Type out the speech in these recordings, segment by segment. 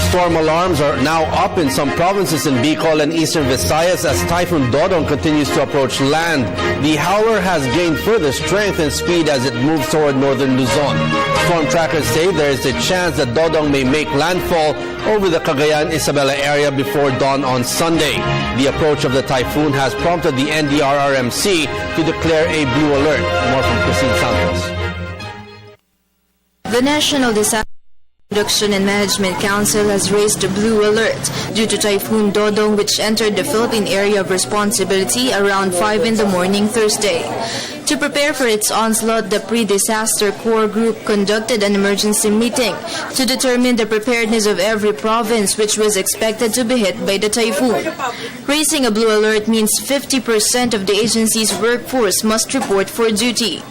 Storm alarms are now up in some provinces in Bicol and eastern Visayas as Typhoon Dodong continues to approach land. The howler has gained further strength and speed as it moves toward northern Luzon. Storm trackers say there is a chance that Dodong may make landfall over the Cagayan-Isabela area before dawn on Sunday. The approach of the typhoon has prompted the NDRRMC to declare a blue alert. More from Christine Santos. The National Disaster Production and Management Council has raised a blue alert due to Typhoon Dodong, which entered the Philippine area of responsibility around 5 in the morning Thursday. To prepare for its onslaught, the Pre-Disaster Core Group conducted an emergency meeting to determine the preparedness of every province which was expected to be hit by the typhoon. Raising a blue alert means 50% of the agency's workforce must report for duty.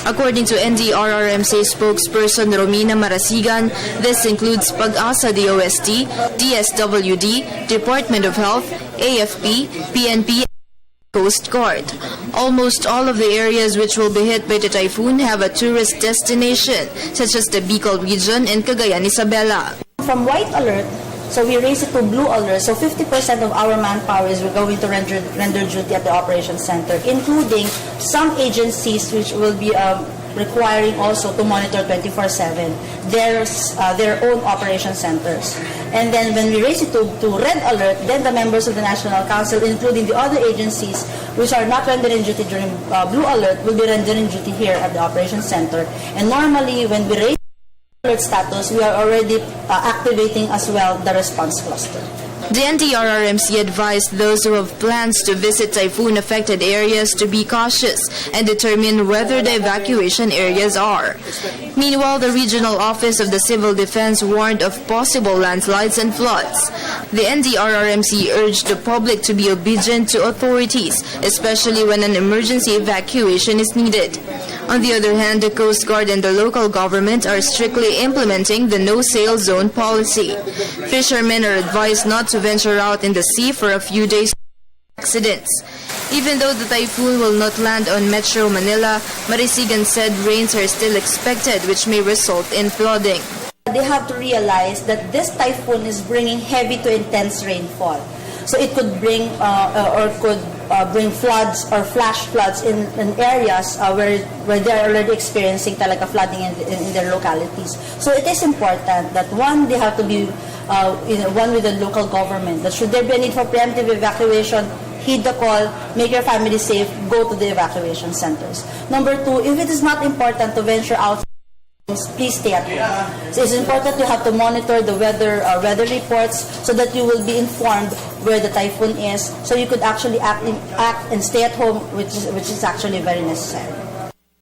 According to NDRRMC spokesperson Romina Marasigan, this includes Pag-asa DOST, DSWD, Department of Health, AFP, PNP, Coast Guard. Almost all of the areas which will be hit by the typhoon have a tourist destination, such as the Bicol region and Cagayan-Isabela. From white alert, so we raised it to blue alert, so 50% of our manpower is going to render duty at the operations center, including some agencies which will be requiring also to monitor 24/7 their own operation centers. And then when we raise it to red alert, then the members of the National Council, including the other agencies which are not rendering duty during blue alert, will be rendering duty here at the operation center. And normally when we raise alert status, we are already activating as well the response cluster. The NDRRMC advised those who have plans to visit typhoon-affected areas to be cautious and determine whether the evacuation areas are. Meanwhile, the Regional Office of the Civil Defense warned of possible landslides and floods. The NDRRMC urged the public to be obedient to authorities, especially when an emergency evacuation is needed. On the other hand, the Coast Guard and the local government are strictly implementing the no-sail zone policy. Fishermen are advised not to venture out in the sea for a few days accidents. Even though the typhoon will not land on Metro Manila, Marisigan said rains are still expected, which may result in flooding. They have to realize that this typhoon is bringing heavy to intense rainfall. So it could bring bring floods or flash floods in areas where they are already experiencing talaga flooding in their localities. So it is important that one, they have to be one with the local government. That should there be a need for preemptive evacuation, heed the call, make your family safe, go to the evacuation centers. Number two, if it is not important to venture out, please stay at home. So it's important to have to monitor the weather reports so that you will be informed where the typhoon is, so you could actually act and stay at home, which is actually very necessary.